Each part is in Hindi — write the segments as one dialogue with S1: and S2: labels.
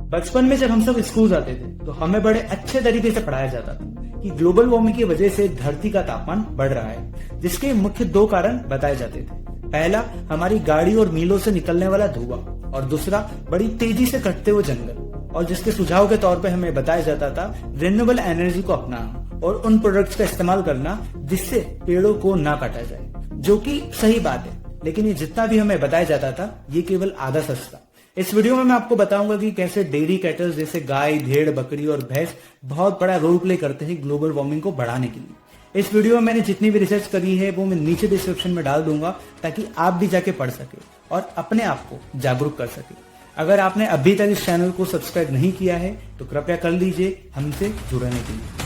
S1: बचपन में जब हम सब स्कूल जाते थे तो हमें बड़े अच्छे तरीके से पढ़ाया जाता था कि ग्लोबल वार्मिंग की वजह से धरती का तापमान बढ़ रहा है, जिसके मुख्य दो कारण बताए जाते थे। पहला, हमारी गाड़ी और मीलों से निकलने वाला धुआं, और दूसरा, बड़ी तेजी से कटते हुए जंगल। और जिसके सुझाव के तौर पे हमें बताया जाता था रिन्यूएबल एनर्जी को अपनाना और उन प्रोडक्ट्स का इस्तेमाल करना जिससे पेड़ों को ना काटा जाए, जो कि सही बात है। लेकिन ये जितना भी हमें बताया जाता था ये केवल आधा सच था। इस वीडियो में मैं आपको बताऊंगा कि कैसे डेयरी कैटल जैसे गाय, भेड़, बकरी और भैंस बहुत बड़ा रोल प्ले करते हैं ग्लोबल वार्मिंग को बढ़ाने के लिए। इस वीडियो में मैंने जितनी भी रिसर्च करी है वो मैं नीचे डिस्क्रिप्शन में डाल दूंगा ताकि आप भी जाके पढ़ सके और अपने आप को जागरूक कर सके। अगर आपने अभी तक इस चैनल को सब्सक्राइब नहीं किया है तो कृपया कर लीजिए हमसे जुड़ने के लिए।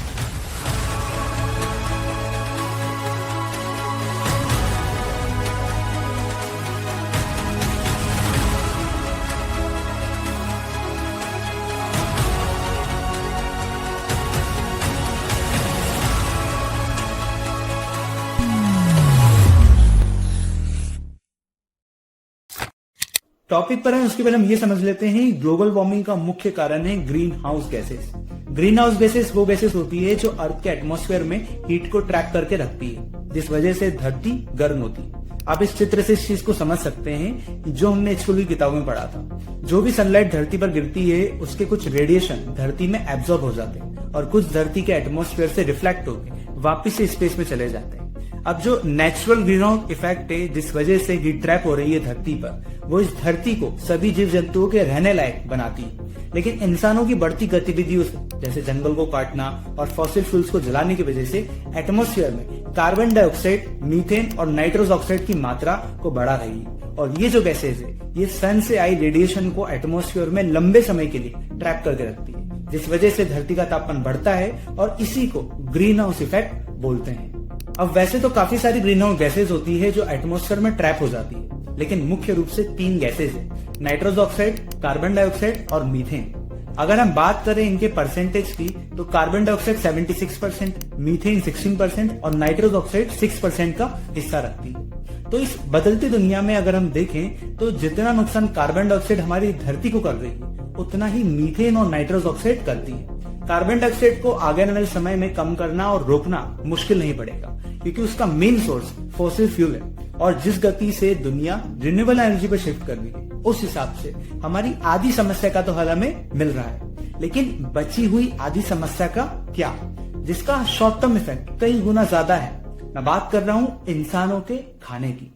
S1: टॉपिक पर है उसके पहले हम ये समझ लेते हैं ग्लोबल वार्मिंग का मुख्य कारण है green house gases. Green house gases वो गैसेस होती है जो अर्थ के एटमॉस्फेयर में हीट को ट्रैप करके रखती है, जिस वजह से धरती गर्म होती है। आप इस चित्र से इस चीज को समझ सकते हैं जो हमने स्कूल की किताबों में पढ़ा था। जो भी सनलाइट धरती पर गिरती है उसके कुछ रेडिएशन धरती में एब्जॉर्ब हो जाते हैं और कुछ धरती के एटमॉस्फेयर से रिफ्लेक्ट होकर वापिस से स्पेस में चले जाते हैं। अब जो नेचुरल ग्रीन हाउस इफेक्ट है जिस वजह से हीट ट्रैप हो रही है धरती पर, वो इस धरती को सभी जीव जंतुओं के रहने लायक बनाती है। लेकिन इंसानों की बढ़ती गतिविधियों से, जैसे जंगल को काटना और फॉसिल फ्यूल्स को जलाने की वजह से एटमॉस्फेयर में कार्बन डाइऑक्साइड, मीथेन और नाइट्रोस ऑक्साइड की मात्रा को बढ़ा रही है। और ये जो गैसेज है ये सन से आई रेडिएशन को एटमॉस्फेयर में लंबे समय के लिए ट्रैप करके रखती है, जिस वजह से धरती का तापमान बढ़ता है और इसी को ग्रीन हाउस इफेक्ट बोलते हैं। अब वैसे तो काफी सारी ग्रीन हाउस गैसेज होती है जो एटमॉस्फेयर में ट्रैप हो जाती है, लेकिन मुख्य रूप से 3 गैसेज है, नाइट्रोस ऑक्साइड, कार्बन डाइऑक्साइड और मीथेन। अगर हम बात करें इनके परसेंटेज की तो कार्बन डाइऑक्साइड 76%, मीथेन 16% और नाइट्रोस ऑक्साइड 6% का हिस्सा रखती है। तो इस बदलती दुनिया में अगर हम देखें तो जितना नुकसान कार्बन डाइऑक्साइड हमारी धरती को कर रही है उतना ही मीथेन और नाइट्रोस ऑक्साइड करती है। कार्बन डाइऑक्साइड को आगे आने वाले समय में कम करना और रोकना मुश्किल नहीं पड़ेगा, क्योंकि उसका मेन सोर्स फॉसिल फ्यूल है। और जिस गति से दुनिया रिन्यूएबल एनर्जी पर शिफ्ट कर रही है उस हिसाब से हमारी आधी समस्या का तो हल हमें मिल रहा है, लेकिन बची हुई आधी समस्या का क्या, जिसका शॉर्ट टर्म इफेक्ट कई गुना ज्यादा है। मैं बात कर रहा हूँ इंसानों के खाने की।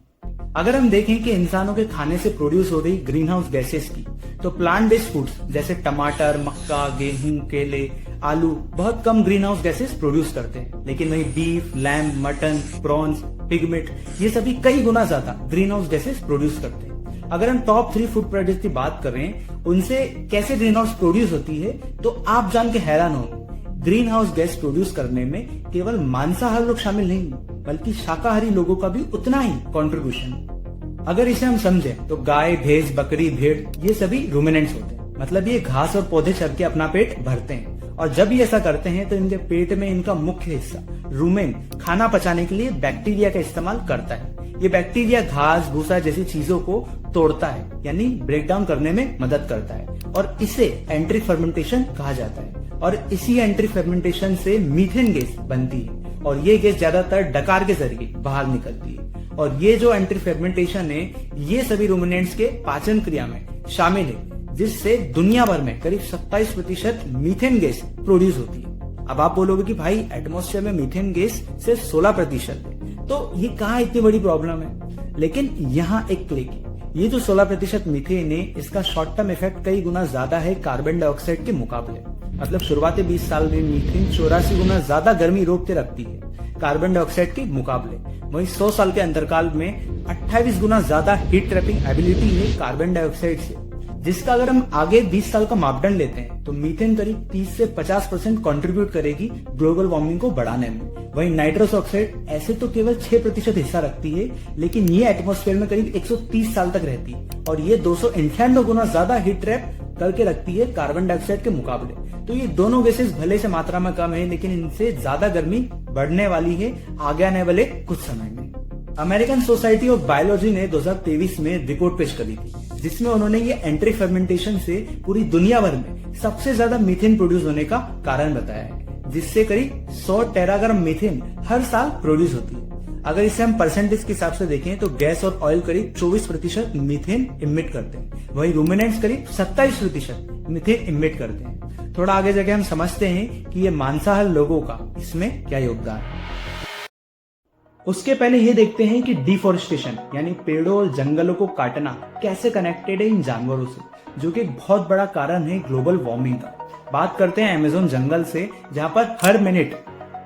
S1: अगर हम देखें कि इंसानों के खाने से प्रोड्यूस हो रही ग्रीन हाउस गैसेस की, तो प्लांट बेस्ड फूड्स जैसे टमाटर, मक्का, गेहूं, केले, आलू बहुत कम ग्रीन हाउस गैसेस प्रोड्यूस करते हैं। लेकिन वही beef, lamb, mutton, prawns, pig meet ये सभी कई गुना ज्यादा ग्रीन हाउस गैसेस प्रोड्यूस करते हैं। अगर हम टॉप 3 फूड प्रोडक्ट्स की बात करें उनसे कैसे ग्रीन हाउस प्रोड्यूस होती है तो आप जान के हैरान होंगे। ग्रीन हाउस गैस प्रोड्यूस करने में केवल मांसाहारी लोग शामिल नहीं बल्कि शाकाहारी लोगों का भी उतना ही कंट्रीब्यूशन। अगर इसे हम समझें तो गाय, भैंस, बकरी, भेड़ ये सभी रूमिनेंट्स होते हैं, मतलब ये घास और पौधे चर के अपना पेट भरते हैं। और जब ये ऐसा करते हैं तो इनके पेट में इनका मुख्य हिस्सा रूमेन खाना पचाने के लिए बैक्टीरिया का इस्तेमाल करता है। ये बैक्टीरिया घास, भूसा जैसी चीजों को तोड़ता है, यानी ब्रेक डाउन करने में मदद करता है, और इसे एंट्री फर्मेंटेशन कहा जाता है। और इसी एंट्री फर्मेंटेशन से मीथेन गैस बनती है, और ये गैस ज्यादातर डकार के जरिए बाहर निकलती है। और ये जो एंट्री फर्मेंटेशन है ये सभी रूमिनेंट्स के पाचन क्रिया में शामिल है, जिससे दुनिया भर में करीब 27% मीथेन गैस प्रोड्यूस होती है। अब आप बोलोगे कि भाई एटमॉस्फेयर में मीथेन गैस सिर्फ 16% है, तो ये कहाँ इतनी बड़ी प्रॉब्लम है। लेकिन यहाँ एक क्लिक है, ये जो 16% मीथेन है इसका शॉर्ट टर्म इफेक्ट कई गुना ज्यादा है कार्बन डाइऑक्साइड के मुकाबले। मतलब शुरुआती 20 साल में मीथेन 84 गुना ज्यादा गर्मी रोकते रखती है कार्बन डाइऑक्साइड के मुकाबले। वहीं 100 साल के अंतरकाल में 28 गुना ज्यादा हीट ट्रैपिंग एबिलिटी है कार्बन डाइऑक्साइड से, जिसका अगर हम आगे 20 साल का मापदंड लेते हैं तो मीथेन करीब 30 से 50% कंट्रीब्यूट करेगी ग्लोबल वार्मिंग को बढ़ाने में। वहीं नाइट्रस ऑक्साइड ऐसे तो केवल 6% हिस्सा रखती है, लेकिन ये एटमॉस्फेयर में करीब 130 साल तक रहती है और ये 298 गुना ज्यादा हीट ट्रैप करके रखती है कार्बन डाइऑक्साइड के मुकाबले। तो ये दोनों गैसेस भले से मात्रा में कम है, लेकिन इनसे ज्यादा गर्मी बढ़ने वाली है आगे आने वाले कुछ समय में। अमेरिकन सोसाइटी ऑफ बायोलॉजी ने 2023 में रिपोर्ट पेश करी थी जिसमें उन्होंने ये एंट्री फर्मेंटेशन से पूरी दुनिया भर में सबसे ज्यादा मीथेन प्रोड्यूस होने का कारण बताया है, जिससे करीब 100 टेराग्राम मीथेन हर साल प्रोड्यूस होती है। अगर इसे हम परसेंटेज के हिसाब से देखें तो गैस और ऑयल करीब 24% मीथेन इमिट करते हैं, वहीं रूमिनेंट्स करीब 27% मीथेन इमिट करते हैं। थोड़ा आगे जाके हम समझते हैं कि ये मांसाहार लोगों का इसमें क्या योगदान है। उसके पहले ये देखते हैं कि डिफोरेस्टेशन यानी पेड़ों और जंगलों को काटना कैसे कनेक्टेड है इन जानवरों से, जो कि एक बहुत बड़ा कारण है ग्लोबल वार्मिंग का। बात करते हैं अमेज़न जंगल से, जहां पर हर मिनट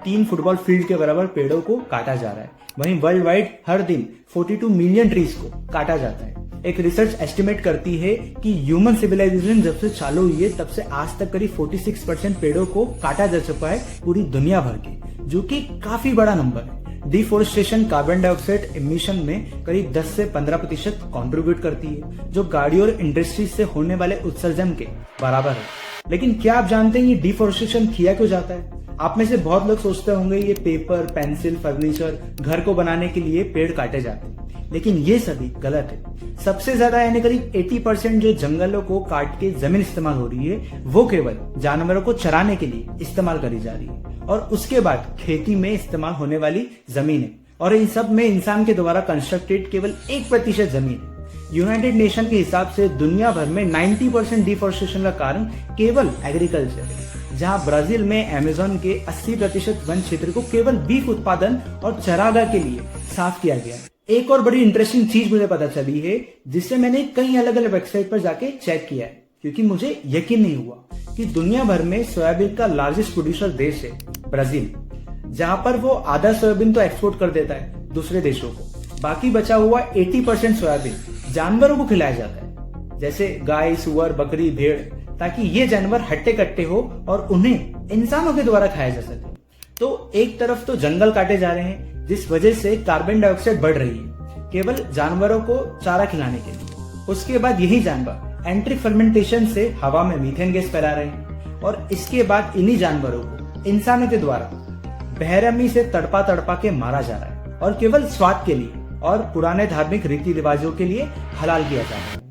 S1: 3 फुटबॉल फील्ड के बराबर पेड़ों को काटा जा रहा है। वहीं वर्ल्ड वाइड हर दिन 42 मिलियन ट्रीज को काटा जाता है। एक रिसर्च एस्टिमेट करती है कि ह्यूमन सिविलाइजेशन जब से चालू हुई है तब से आज तक करीब 46% पेड़ों को काटा जा चुका है पूरी दुनिया भर के, जो कि काफी बड़ा नंबर है। डिफोरेस्टेशन कार्बन डाइऑक्साइड इमिशन में करीब 10 से 15% कंट्रीब्यूट करती है, जो गाड़ी और इंडस्ट्री से होने वाले उत्सर्जन के बराबर है। लेकिन क्या आप जानते हैं ये डिफोरेस्टेशन किया क्यों जाता है? आप में से बहुत लोग सोचते होंगे ये पेपर, पेंसिल, फर्नीचर, घर को बनाने के लिए पेड़ काटे जाते हैं, लेकिन ये सभी गलत है। सबसे ज्यादा यानी करीब 80% जो जंगलों को काट के जमीन इस्तेमाल हो रही है वो केवल जानवरों को चराने के लिए इस्तेमाल करी जा रही है, और उसके बाद खेती में इस्तेमाल होने वाली जमीन है, और इन सब में इंसान के द्वारा कंस्ट्रक्टेड केवल 1% जमीन है। यूनाइटेड नेशन के हिसाब से दुनिया भर में 90% डिफोरेस्टेशन का कारण केवल एग्रीकल्चर है, जहां ब्राजील में अमेज़न के 80% वन क्षेत्र को केवल बीफ उत्पादन और चरागाह के लिए साफ किया गया है। एक और बड़ी इंटरेस्टिंग चीज मुझे पता चली है, जिससे मैंने कई अलग अलग वेबसाइट पर जाके चेक किया है, क्योंकि मुझे यकीन नहीं हुआ कि दुनिया भर में सोयाबीन का लार्जेस्ट प्रोड्यूसर देश है ब्राजील, जहां पर वो आधा सोयाबीन तो एक्सपोर्ट कर देता है दूसरे देशों को। बाकी बचा हुआ 80% सोयाबीन जानवरों को खिलाया जाता है, जैसे गाय, सुअर, बकरी, भेड़, ताकि ये जानवर हट्टे कट्टे हो और उन्हें इंसानों के द्वारा खाया जा सके। तो एक तरफ तो जंगल काटे जा रहे हैं, जिस वजह से कार्बन डाइऑक्साइड बढ़ रही है केवल जानवरों को चारा खिलाने के लिए। उसके बाद यही जानवर एंट्री फर्मेंटेशन से हवा में मीथेन गैस फैला रहे हैं, और इसके बाद इन्हीं जानवरों को इंसानों के द्वारा बेरहमी से तड़पा तड़पा के मारा जा रहा है, और केवल स्वाद के लिए और पुराने धार्मिक रीति रिवाजों के लिए हलाल किया जा रहा है।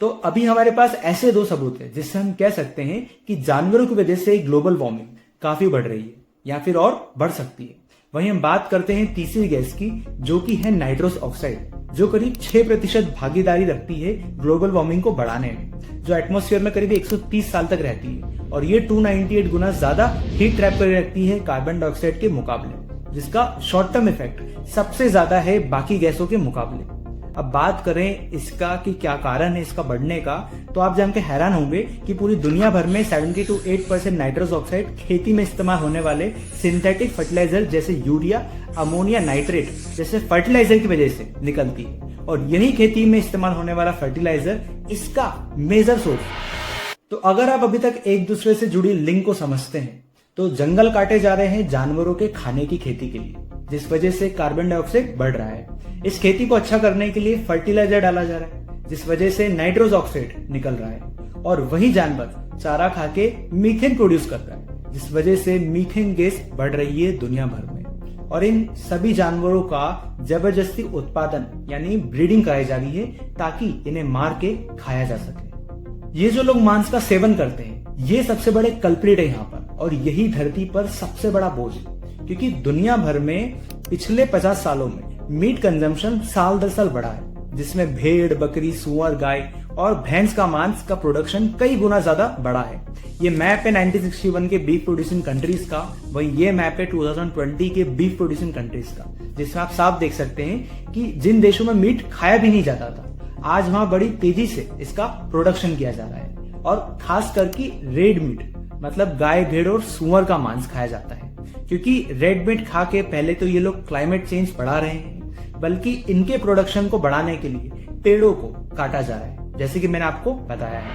S1: तो अभी हमारे पास ऐसे 2 सबूत है जिससे हम कह सकते हैं कि जानवरों की वजह से ग्लोबल वार्मिंग काफी बढ़ रही है या फिर और बढ़ सकती है। वहीं हम बात करते हैं तीसरी गैस की, जो कि है नाइट्रस ऑक्साइड, जो करीब 6% भागीदारी रखती है ग्लोबल वार्मिंग को बढ़ाने में, जो एटमॉस्फेयर में करीब 130 साल तक रहती है, और ये 298 गुना ज्यादा हीट ट्रैप कर रखती है कार्बन डाइऑक्साइड के मुकाबले, जिसका शॉर्ट टर्म इफेक्ट सबसे ज्यादा है बाकी गैसों के मुकाबले। अब बात करें इसका कि क्या कारण है इसका बढ़ने का, तो आप जान के हैरान होंगे कि पूरी दुनिया भर में 70 to 8% नाइट्रस ऑक्साइड खेती में इस्तेमाल होने वाले सिंथेटिक फर्टिलाइजर जैसे यूरिया, अमोनिया नाइट्रेट जैसे फर्टिलाइजर की वजह से निकलती है, और यही खेती में इस्तेमाल होने वाला फर्टिलाइजर इसका मेजर सोर्स। तो अगर आप अभी तक एक दूसरे से जुड़ी लिंक को समझते हैं, तो जंगल काटे जा रहे हैं जानवरों के खाने की खेती के लिए, जिस वजह से कार्बन डाइऑक्साइड बढ़ रहा है। इस खेती को अच्छा करने के लिए फर्टिलाइजर डाला जा रहा है, जिस वजह से नाइट्रस ऑक्साइड निकल रहा है, और वही जानवर चारा खा के मीथेन प्रोड्यूस कर रहा है, जिस वजह से मीथेन गैस बढ़ रही है दुनिया भर में। और इन सभी जानवरों का जबरदस्ती उत्पादन यानी ब्रीडिंग कराई जा रही है, ताकि इन्हें मार के खाया जा सके। ये जो लोग मांस का सेवन करते हैं, ये सबसे बड़े कल्प्रिट है यहाँ पर, और यही धरती पर सबसे बड़ा बोझ है, क्योंकि दुनिया भर में पिछले 50 सालों में मीट कंजम्पशन साल दर साल बढ़ा है, जिसमें भेड़, बकरी, सुअर, गाय और भैंस का मांस का प्रोडक्शन कई गुना ज्यादा बढ़ा है। ये मैप है 1961 के बीफ प्रोड्यूसिंग कंट्रीज का, वही ये मैप है 2020 के बीफ प्रोड्यूसिंग कंट्रीज का, जिसमें आप साफ देख सकते हैं कि जिन देशों में मीट खाया भी नहीं जाता था, आज वहां बड़ी तेजी से इसका प्रोडक्शन किया जा रहा है, और खास करके रेड मीट मतलब गाय, भेड़ और सुअर का मांस खाया जाता है, क्योंकि रेड मीट खा के पहले तो ये लोग क्लाइमेट चेंज बढ़ा रहे हैं, बल्कि इनके प्रोडक्शन को बढ़ाने के लिए पेड़ों को काटा जा रहा है, जैसे कि मैंने आपको बताया है।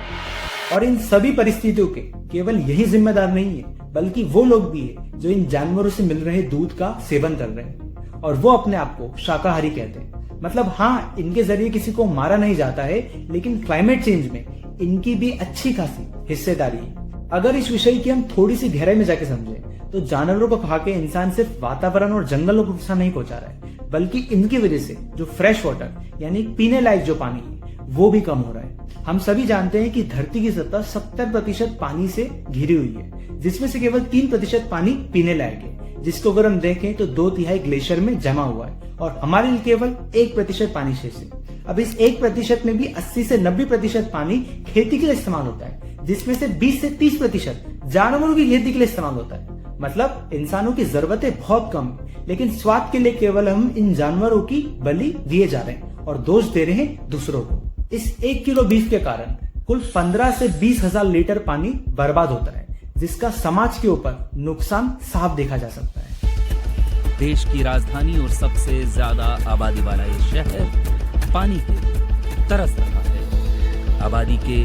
S1: और इन सभी परिस्थितियों के केवल यही जिम्मेदार नहीं है, बल्कि वो लोग भी है जो इन जानवरों से मिल रहे दूध का सेवन कर रहे हैं, और वो अपने आप को शाकाहारी कहते हैं। मतलब हाँ, इनके जरिए किसी को मारा नहीं जाता है, लेकिन क्लाइमेट चेंज में इनकी भी अच्छी खासी हिस्सेदारी है। अगर इस विषय की हम थोड़ी सी गहराई में जाके समझे, तो जानवरों को खा के इंसान सिर्फ वातावरण और जंगलों को नुकसान नहीं पहुंचा रहा है, बल्कि इनकी वजह से जो फ्रेश वाटर यानी पीने लायक जो पानी है वो भी कम हो रहा है। हम सभी जानते हैं कि धरती की सतह 70% पानी से घिरी हुई है, जिसमें से केवल 3% पानी पीने लायक है, जिसको अगर हम देखें तो 2/3 ग्लेशियर में जमा हुआ है और हमारे लिए केवल 1% पानी शेष है। अब इस 1% में भी 80 से 90% पानी खेती के लिए इस्तेमाल होता है, जिसमें से 20 से 30% जानवरों की खेती के लिए इस्तेमाल होता है। मतलब इंसानों की जरूरतें बहुत कम है, लेकिन स्वाद के लिए केवल हम इन जानवरों की बलि दिए जा रहे हैं और दोष दे रहे हैं दूसरों को। इस 1 किलो बीफ के कारण कुल 15 से 20 हजार लीटर पानी बर्बाद होता है, जिसका समाज के ऊपर नुकसान साफ देखा जा सकता है।
S2: देश की राजधानी और सबसे ज्यादा आबादी वाला ये शहर पानी के लिए तरस रहा है। आबादी के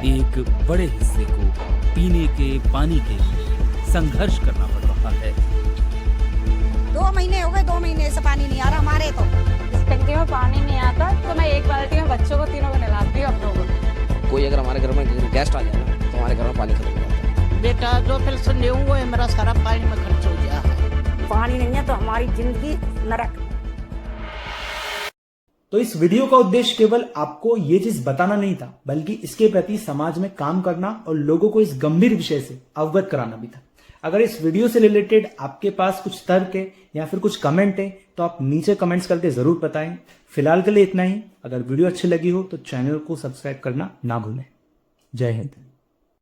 S2: एक बड़े हिस्से को पीने के पानी के लिए संघर्ष करना पड़ रहा है।
S3: 2 महीने हो गए, 2 महीने से पानी नहीं आ रहा हमारे। तो
S4: इस टंकी में पानी नहीं आता तो मैं एक बाल्टी में बच्चों को तीनों को नहलाती हूँ अपनों को।
S5: कोई अगर हमारे घर में गेस्ट आ जाए ना तो हमारे घर में पानी खत्म हो जाता है।
S6: बेटा जो पेंशन ले वो है मेरा सारा पानी में खर्च हो गया है।
S3: पानी नहीं है तो हमारी जिंदगी नरक।
S1: तो इस वीडियो का उद्देश्य केवल आपको ये चीज बताना नहीं था, बल्कि इसके प्रति समाज में काम करना और लोगों को इस गंभीर विषय से अवगत कराना भी था। अगर इस वीडियो से रिलेटेड आपके पास कुछ तर्क है या फिर कुछ कमेंट है तो आप नीचे कमेंट्स करके जरूर बताएं। फिलहाल के लिए इतना ही। अगर वीडियो अच्छी लगी हो तो चैनल को सब्सक्राइब करना ना भूलें। जय हिंद।